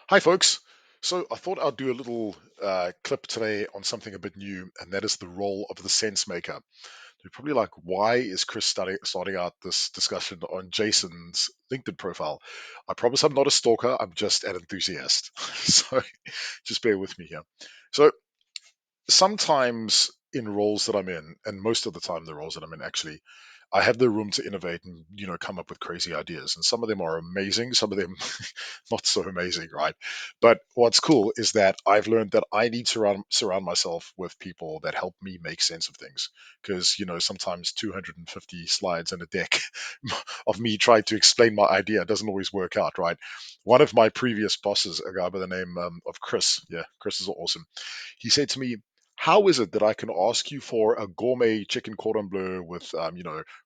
Hi, folks. So I thought I'd do a little clip today on something a bit new, and that is the role of the sense maker. You're probably like, why is Chris starting out this discussion on Jason's LinkedIn profile? I promise I'm not a stalker. I'm just an enthusiast. So just bear with me here. So sometimes in roles that I'm in, and most of the time the roles that I'm in actually, I have the room to innovate and come up with crazy ideas. And some of them are amazing, some of them not so amazing, right? But what's cool is that I've learned that I need to surround myself with people that help me make sense of things. Because sometimes 250 slides in a deck of me trying to explain my idea doesn't always work out, right? One of my previous bosses, a guy by the name of Chris, yeah, Chris is awesome. He said to me, how is it that I can ask you for a gourmet chicken cordon bleu with,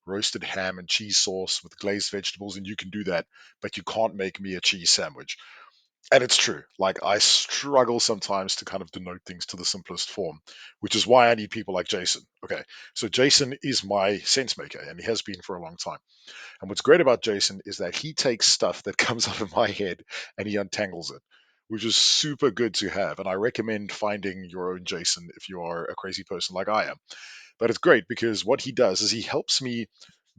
roasted ham and cheese sauce with glazed vegetables, and you can do that, but you can't make me a cheese sandwich? And it's true. Like, I struggle sometimes to kind of denote things to the simplest form, which is why I need people like Jason. Okay, so Jason is my sense maker, and he has been for a long time. And what's great about Jason is that he takes stuff that comes out of my head and he untangles it, which is super good to have. And I recommend finding your own Jason if you are a crazy person like I am. But it's great because what he does is he helps me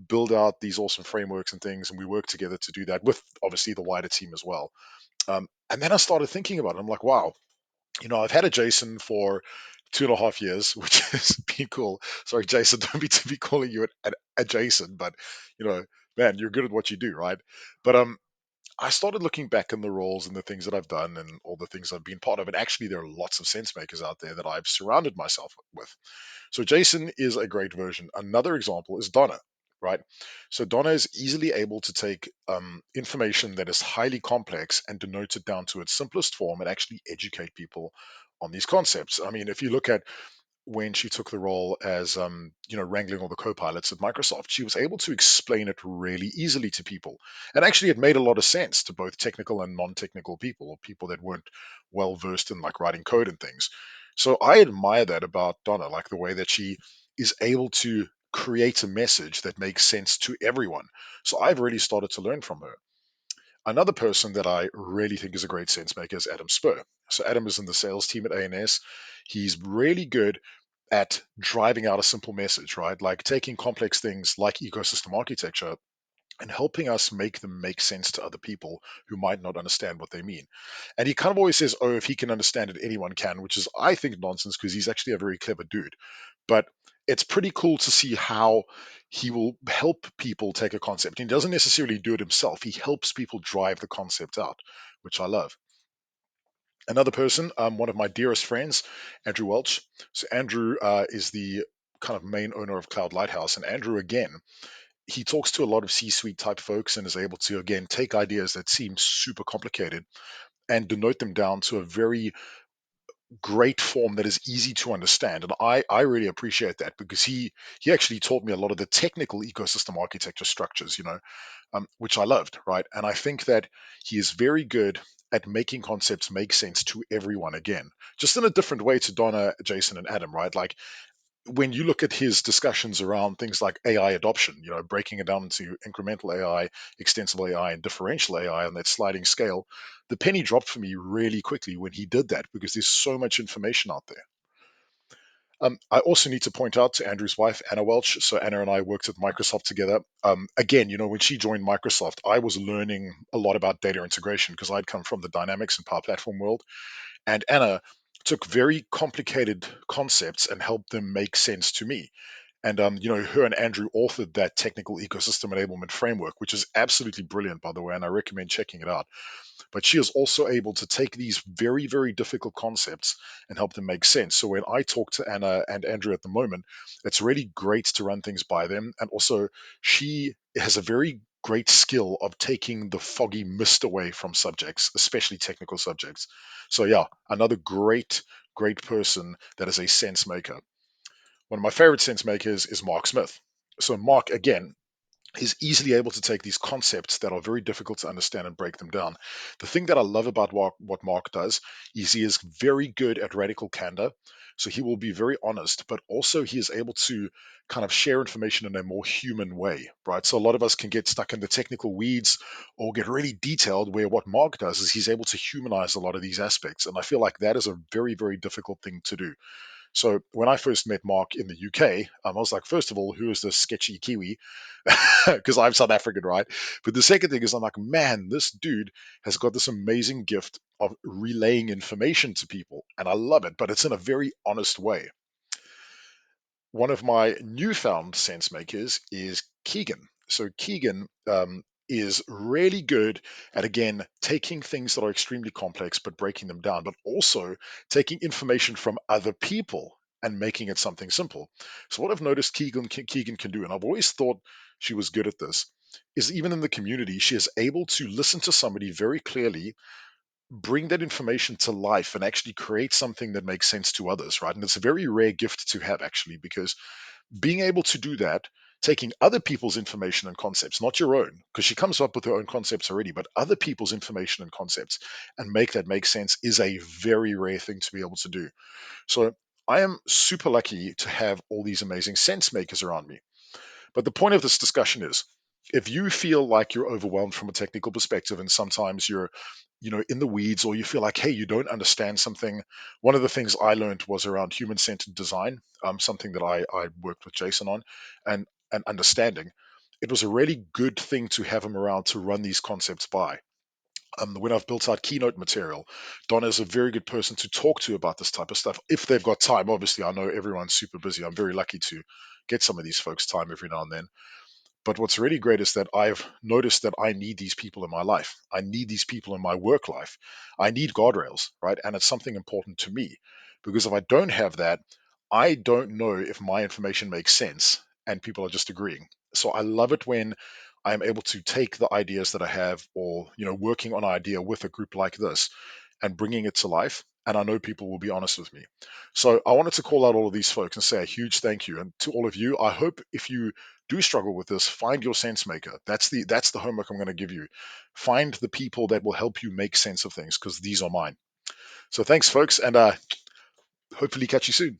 build out these awesome frameworks and things, and we work together to do that with obviously the wider team as well. And then I started thinking about it. I'm like, wow, I've had a Jason for 2.5 years, which has been cool. Sorry, Jason, don't be to be calling you a Jason, but you know, man, you're good at what you do, right? But I started looking back in the roles and the things that I've done and all the things I've been part of, and actually, there are lots of sense makers out there that I've surrounded myself with. So Jason is a great version. Another example is Donna, right? So Donna is easily able to take information that is highly complex and denote it down to its simplest form and actually educate people on these concepts. I mean, if you look at when she took the role as wrangling all the co-pilots at Microsoft, she was able to explain it really easily to people, and actually it made a lot of sense to both technical and non-technical people, or people that weren't well versed in like writing code and things. So I admire that about Donna, like the way that she is able to create a message that makes sense to everyone. So I've really started to learn from her. Another person that I really think is a great sense maker is Adam Spur. So Adam is in the sales team at ANS. He's really good at driving out a simple message, right? Like taking complex things like ecosystem architecture and helping us make them make sense to other people who might not understand what they mean. And he kind of always says, oh, if he can understand it, anyone can, which is, I think, nonsense because he's actually a very clever dude. But it's pretty cool to see how he will help people take a concept. He doesn't necessarily do it himself, he helps people drive the concept out, which I love. Another person, one of my dearest friends, Andrew Welch. So, Andrew is the kind of main owner of Cloud Lighthouse. And Andrew, again, he talks to a lot of C-suite type folks and is able to again take ideas that seem super complicated and denote them down to a very great form that is easy to understand. And I really appreciate that because he actually taught me a lot of the technical ecosystem architecture structures, which I loved, right? And I think that he is very good at making concepts make sense to everyone again, just in a different way to Donna, Jason, and Adam, right? Like when you look at his discussions around things like AI adoption, breaking it down into incremental AI, extensible AI, and differential AI on that sliding scale, the penny dropped for me really quickly when he did that because there's so much information out there. I also need to point out to Andrew's wife, Anna Welch. So Anna and I worked at Microsoft together. Again, when she joined Microsoft, I was learning a lot about data integration because I'd come from the Dynamics and Power Platform world. And Anna took very complicated concepts and helped them make sense to me. And her and Andrew authored that technical ecosystem enablement framework, which is absolutely brilliant, by the way, and I recommend checking it out. But she is also able to take these very, very difficult concepts and help them make sense. So when I talk to Anna and Andrew at the moment, it's really great to run things by them. And also, she has a very great skill of taking the foggy mist away from subjects, especially technical subjects. So yeah, another great, great person that is a sense maker. One of my favorite sense makers is Mark Smith. So Mark, again, is easily able to take these concepts that are very difficult to understand and break them down. The thing that I love about what Mark does is he is very good at radical candor. So he will be very honest, but also he is able to kind of share information in a more human way, right? So a lot of us can get stuck in the technical weeds or get really detailed, where what Mark does is he's able to humanize a lot of these aspects. And I feel like that is a very, very difficult thing to do. So when I first met Mark in the UK, I was like, first of all, who is this sketchy Kiwi? Because I'm South African, right? But the second thing is, I'm like, man, this dude has got this amazing gift of relaying information to people, and I love it. But it's in a very honest way. One of my newfound sense makers is Keegan. So Keegan is really good at, again, taking things that are extremely complex but breaking them down, but also taking information from other people and making it something simple. So what I've noticed Keegan can do, and I've always thought she was good at this, is even in the community, she is able to listen to somebody very clearly, bring that information to life, and actually create something that makes sense to others, right? And it's a very rare gift to have, actually, because being able to do that, taking other people's information and concepts, not your own, because she comes up with her own concepts already, but other people's information and concepts, and make that make sense, is a very rare thing to be able to do. So I am super lucky to have all these amazing sense makers around me. But the point of this discussion is, if you feel like you're overwhelmed from a technical perspective, and sometimes you're, in the weeds, or you feel like, hey, you don't understand something. One of the things I learned was around human-centered design, something that I worked with Jason on, and understanding. It was a really good thing to have him around to run these concepts by. When I've built out keynote material, Donna is a very good person to talk to about this type of stuff if they've got time. Obviously, I know everyone's super busy. I'm very lucky to get some of these folks time every now and then. But what's really great is that I've noticed that I need these people in my life. I need these people in my work life. I need guardrails, right? And it's something important to me, because if I don't have that, I don't know if my information makes sense and people are just agreeing. So I love it when I'm able to take the ideas that I have, or, working on an idea with a group like this, and bringing it to life. And I know people will be honest with me. So I wanted to call out all of these folks and say a huge thank you. And to all of you, I hope if you do struggle with this, find your sense maker. That's the homework I'm going to give you. Find the people that will help you make sense of things, because these are mine. So thanks, folks, and hopefully catch you soon.